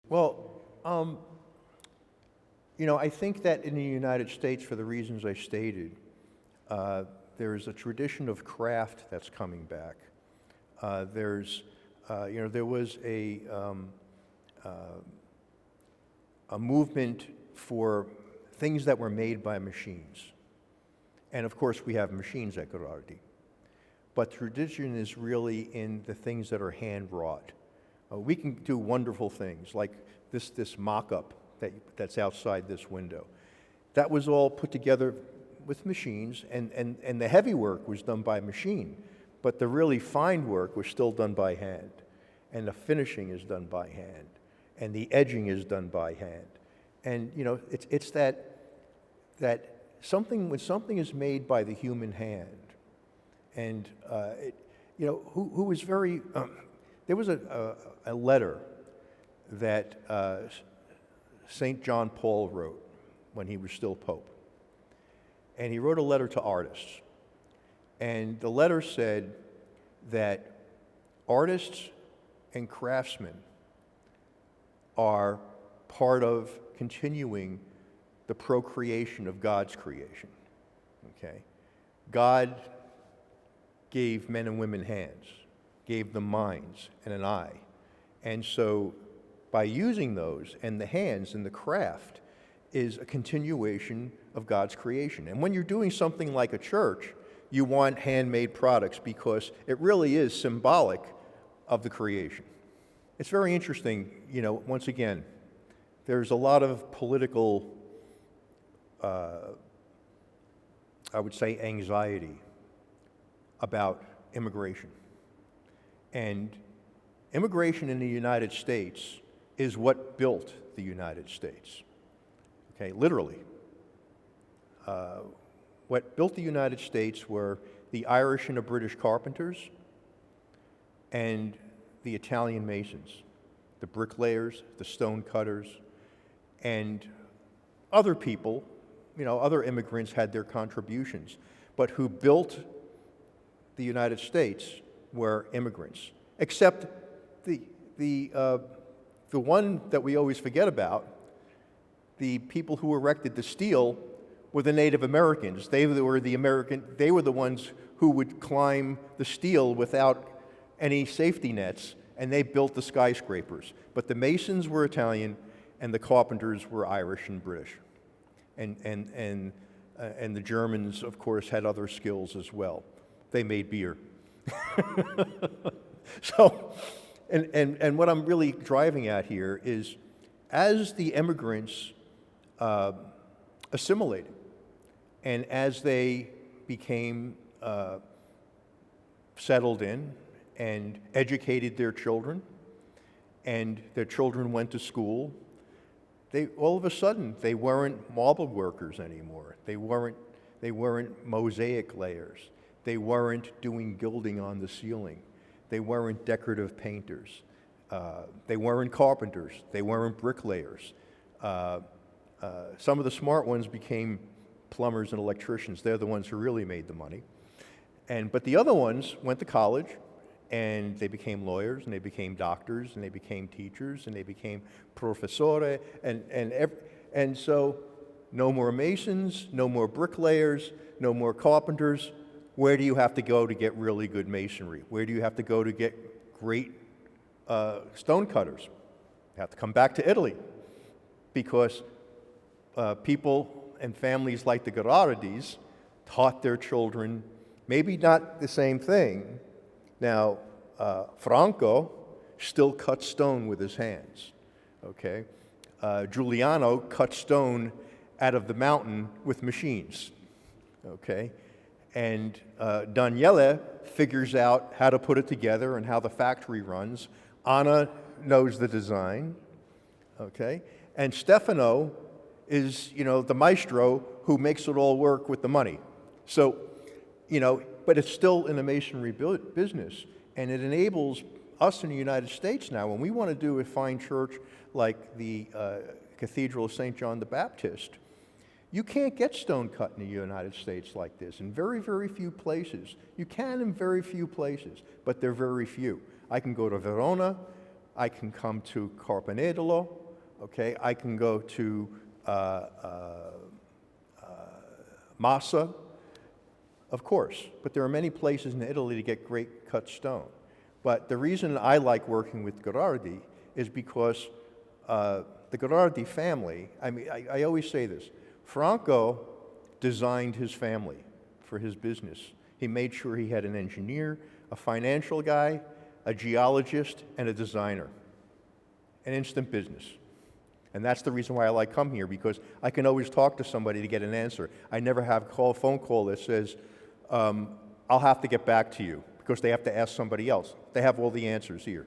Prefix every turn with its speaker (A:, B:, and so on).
A: Well, I think that in the United States, for the reasons I stated, there's a tradition of craft that's coming back. There was a movement for things that were made by machines. And of course, we have machines at Ghirardi. But tradition is really in the things that are hand-wrought. We can do wonderful things, like this mock-up that's outside this window. That was all put together with machines, and the heavy work was done by machine, but the really fine work was still done by hand, and the finishing is done by hand, and the edging is done by hand. And it's that something, when something is made by the human hand, and who was very, there was a letter that St. John Paul wrote when he was still Pope. And he wrote a letter to artists. And the letter said that artists and craftsmen are part of continuing the procreation of God's creation. Okay? God gave men and women hands, gave them minds and an eye. And so by using those, and the hands and the craft is a continuation of God's creation. And when you're doing something like a church, you want handmade products because it really is symbolic of the creation. It's very interesting, once again, there's a lot of political, I would say, anxiety about immigration. And immigration in the United States is what built the United States. Okay, literally. What built the United States were the Irish and the British carpenters and the Italian masons, the bricklayers, the stone cutters, and other people, other immigrants had their contributions, but who built the United States were immigrants, except the one that we always forget about, the people who erected the steel were the Native Americans. They were the ones who would climb the steel without any safety nets, and they built the skyscrapers. But the masons were Italian, and the carpenters were Irish and British. And the Germans, of course, had other skills as well. They made beer. So, and what I'm really driving at here is, as the immigrants assimilated, and as they became settled in and educated their children, and their children went to school, all of a sudden they weren't marble workers anymore. They weren't mosaic layers. They weren't doing gilding on the ceiling. They weren't decorative painters. They weren't carpenters. They weren't bricklayers. Some of the smart ones became plumbers and electricians. They're the ones who really made the money. But the other ones went to college, and they became lawyers, and they became doctors, and they became teachers, and they became professore, and so no more masons, no more bricklayers, no more carpenters. Where do you have to go to get really good masonry? Where do you have to go to get great stone cutters? You have to come back to Italy, because people and families like the Ghirardis taught their children maybe not the same thing. Now, Franco still cut stone with his hands, okay? Giuliano cut stone out of the mountain with machines, okay? And Daniele figures out how to put it together and how the factory runs. Anna knows the design, okay? And Stefano is, the maestro who makes it all work with the money. So, but it's still in the masonry business, and it enables us in the United States now, when we want to do a fine church like the Cathedral of St. John the Baptist, you can't get stone cut in the United States like this. In very, very few places. You can in very few places, but they're very few. I can go to Verona, I can come to Carpenedolo, okay? I can go to Massa, of course, but there are many places in Italy to get great cut stone. But the reason I like working with Ghirardi is because the Ghirardi family, I mean, I always say this, Franco designed his family for his business. He made sure he had an engineer, a financial guy, a geologist, and a designer. An instant business. And that's the reason why I like come here, because I can always talk to somebody to get an answer. I never have a phone call that says, I'll have to get back to you, because they have to ask somebody else. They have all the answers here.